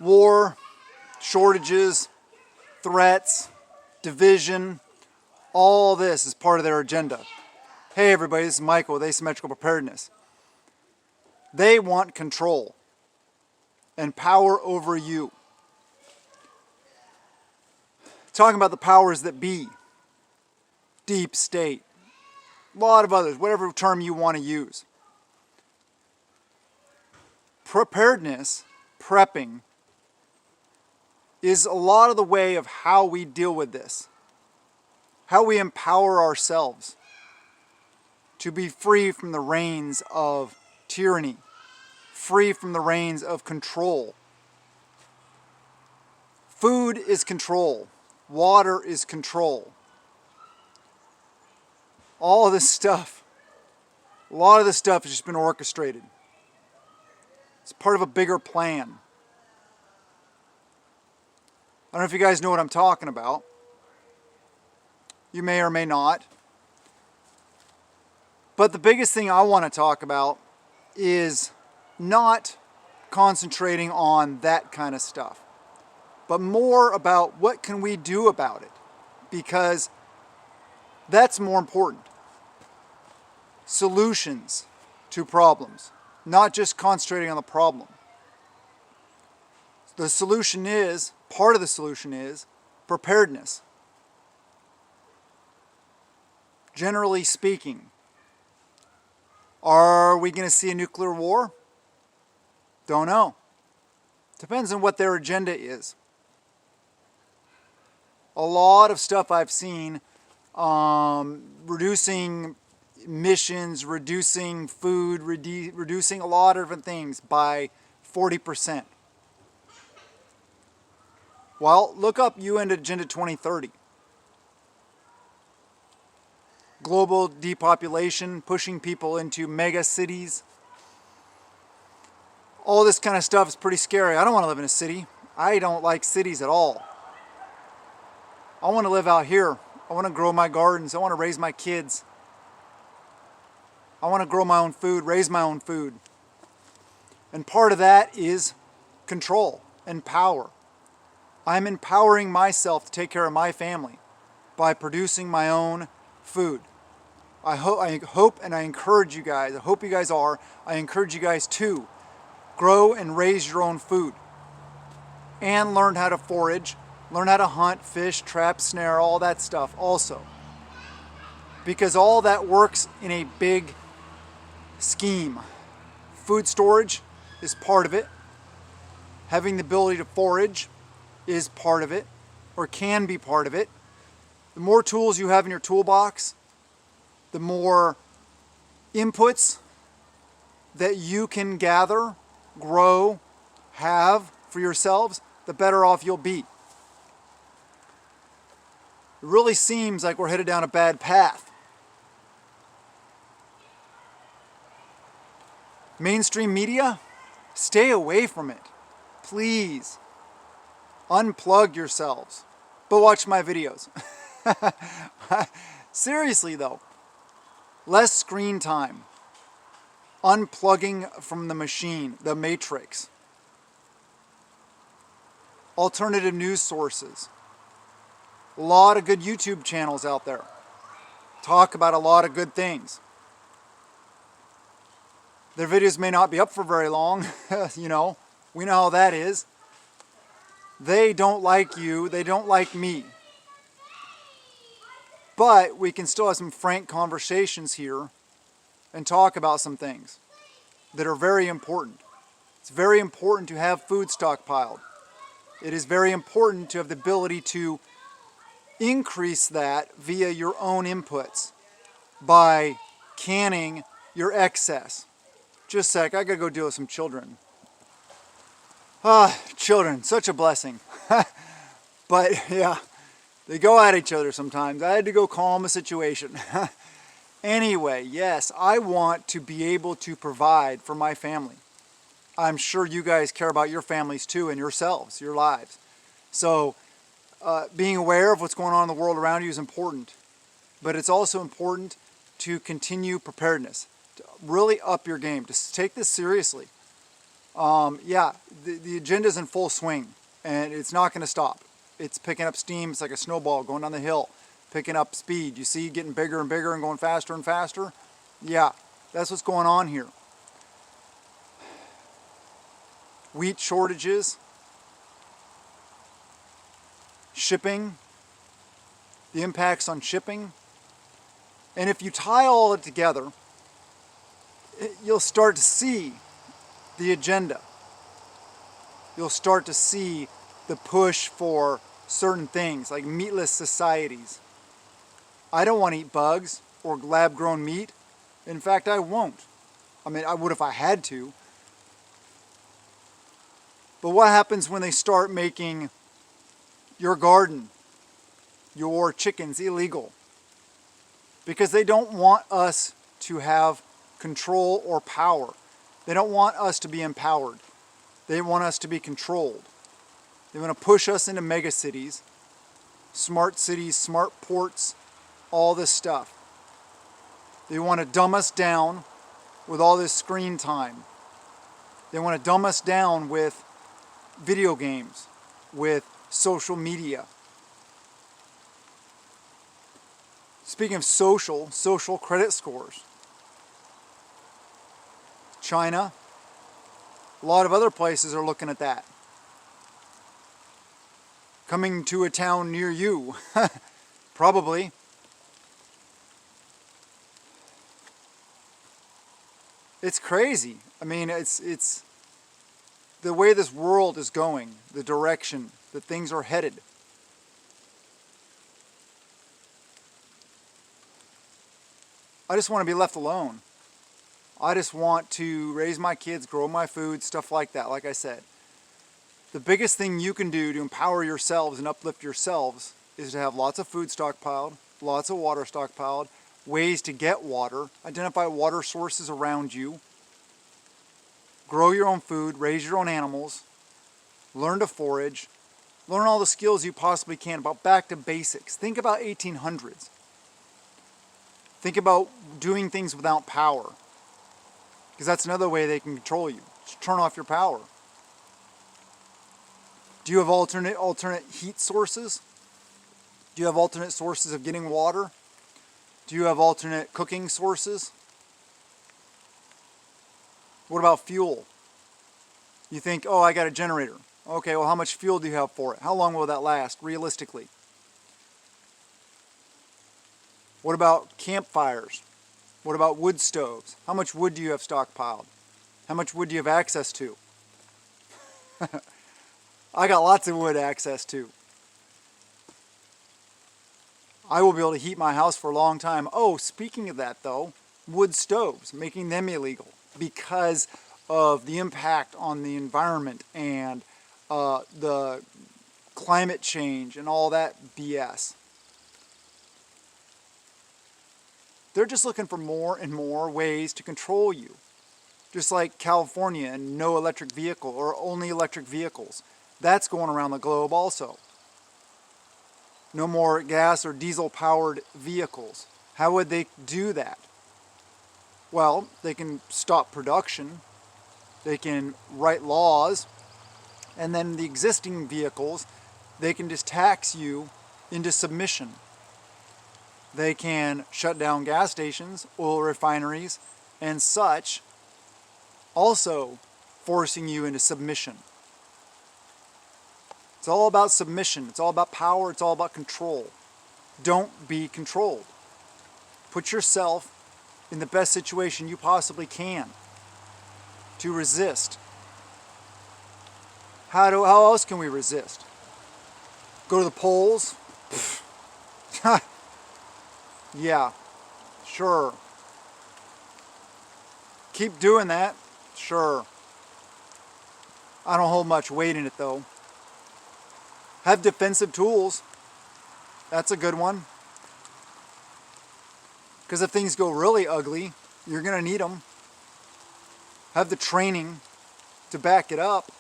war, shortages, threats, division, all this is part of their agenda. Hey everybody, this is Michael with Asymmetrical Preparedness. They want control and power over you. Talking about the powers that be, deep state, a lot of others, whatever term you want to use. Preparedness, prepping, is a lot of the way of how we deal with this, how we empower ourselves to be free from the reins of tyranny, free from the reins of control. Food is control. Water is control. All of this stuff, a lot of this stuff has just been orchestrated. It's part of a bigger plan. I don't know if you guys know what I'm talking about. You may or may not. But the biggest thing I want to talk about is not concentrating on that kind of stuff, but more about what can we do about it, because that's more important. Solutions to problems, not just concentrating on the problem. The solution is, part of the solution is preparedness. Generally speaking, are we going to see a nuclear war? Don't know. Depends on what their agenda is. A lot of stuff I've seen, reducing emissions, reducing food, reducing a lot of different things by 40%. Well, look up UN Agenda 2030. Global depopulation, pushing people into mega cities. All this kind of stuff is pretty scary. I don't want to live in a city. I don't like cities at all. I want to live out here. I want to grow my gardens. I want to raise my kids. I want to grow my own food, raise my own food. And part of that is control and power. I'm empowering myself to take care of my family by producing my own food. I hope and I encourage you guys, I hope you guys are, I encourage you guys to grow and raise your own food and learn how to forage, learn how to hunt, fish, trap, snare, all that stuff also. Because all that works in a big scheme. Food storage is part of it. Having the ability to forage is part of it, or can be part of it. The more tools you have in your toolbox, the more inputs that you can gather, grow, have for yourselves, the better off you'll be. It really seems like we're headed down a bad path. Mainstream media, stay away from it. Please. Unplug yourselves. But watch my videos. Seriously though. Less screen time. Unplugging from the machine, the matrix. Alternative news sources. A lot of good YouTube channels out there. Talk about a lot of good things. Their videos may not be up for very long, you know. We know how that is. They don't like you, they don't like me. But we can still have some frank conversations here and talk about some things that are very important. It's very important to have food stockpiled. It is very important to have the ability to increase that via your own inputs by canning your excess. Just a sec, I gotta go deal with some children. Children, such a blessing. But yeah, they go at each other sometimes. I had to go calm the situation. Anyway, yes, I want to be able to provide for my family. I'm sure you guys care about your families too and yourselves, your lives. So being aware of what's going on in the world around you is important. But it's also important to continue preparedness, to really up your game, to take this seriously. Yeah, the agenda's in full swing, and it's not going to stop. It's picking up steam. It's like a snowball going down the hill, picking up speed. You see it getting bigger and bigger and going faster and faster? Yeah, that's what's going on here. Wheat shortages, shipping, the impacts on shipping. And if you tie all of it together, you'll start to see the agenda. You'll start to see the push for certain things like meatless societies. I don't want to eat bugs or lab-grown meat. In fact, I won't. I mean, I would if I had to. But what happens when they start making your garden, your chickens illegal? Because they don't want us to have control or power. They don't want us to be empowered. They want us to be controlled. They want to push us into mega cities, smart ports, all this stuff. They want to dumb us down with all this screen time. They want to dumb us down with video games, with social media. Speaking of social credit scores. China, a lot of other places are looking at that. Coming to a town near you, probably. It's crazy. I mean, it's the way this world is going, the direction that things are headed. I just want to be left alone. I just want to raise my kids, grow my food, stuff like that, like I said. The biggest thing you can do to empower yourselves and uplift yourselves is to have lots of food stockpiled, lots of water stockpiled, ways to get water, identify water sources around you, grow your own food, raise your own animals, learn to forage, learn all the skills you possibly can about back to basics. Think about 1800s. Think about doing things without power, because that's another way they can control you. Just turn off your power. Do you have alternate heat sources? Do you have alternate sources of getting water? Do you have alternate cooking sources? What about fuel? You think, oh, I got a generator. Okay, well, how much fuel do you have for it? How long will that last, realistically? What about campfires? What about wood stoves? How much wood do you have stockpiled? How much wood do you have access to? I got lots of wood access to. I will be able to heat my house for a long time. Oh, speaking of that though, wood stoves, making them illegal because of the impact on the environment and the climate change and all that BS. They're just looking for more and more ways to control you. Just like California and no electric vehicle or only electric vehicles. That's going around the globe also. No more gas or diesel powered vehicles. How would they do that? Well, they can stop production. They can write laws. And then the existing vehicles, they can just tax you into submission. They can shut down gas stations, oil refineries, and such, also forcing you into submission. It's all about submission. It's all about power. It's all about control. Don't be controlled. Put yourself in the best situation you possibly can to resist. How else can we resist? Go to the polls? Yeah, sure. Keep doing that? Sure. I don't hold much weight in it though. Have defensive tools. That's a good one. Because if things go really ugly, you're going to need them. Have the training to back it up.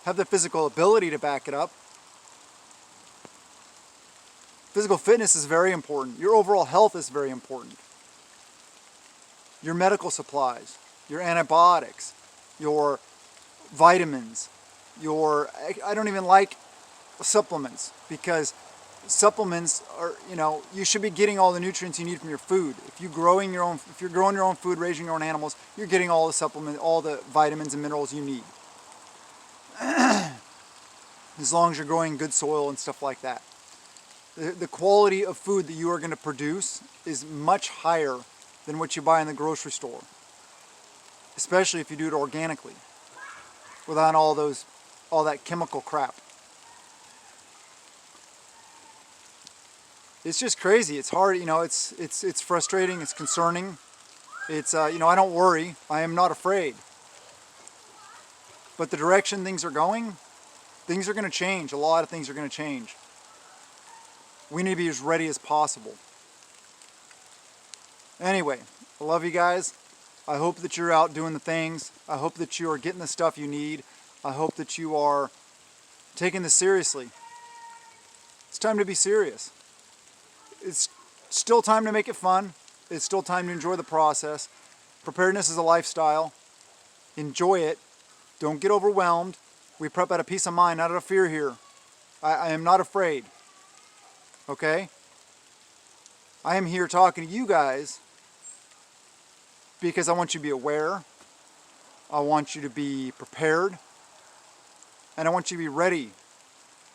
Have the physical ability to back it up. Physical fitness is very important. Your overall health is very important. Your medical supplies, your antibiotics, your vitamins, I don't even like supplements, because supplements are, you should be getting all the nutrients you need from your food. If you're growing your own food, raising your own animals, you're getting all the vitamins and minerals you need. As long as you're growing good soil and stuff like that. The quality of food that you are going to produce is much higher than what you buy in the grocery store, especially if you do it organically, without all that chemical crap. It's just crazy. It's hard, it's frustrating, it's concerning. It's I don't worry. I am not afraid. But the direction things are going, things are going to change. A lot of things are going to change. We need to be as ready as possible. Anyway, I love you guys. I hope that you're out doing the things. I hope that you are getting the stuff you need. I hope that you are taking this seriously. It's time to be serious. It's still time to make it fun. It's still time to enjoy the process. Preparedness is a lifestyle. Enjoy it. Don't get overwhelmed. We prep out of peace of mind, not out of fear here. I am not afraid. Okay? I am here talking to you guys because I want you to be aware. I want you to be prepared. And I want you to be ready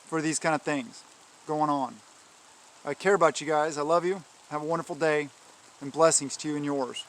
for these kind of things going on. I care about you guys. I love you. Have a wonderful day, and blessings to you and yours.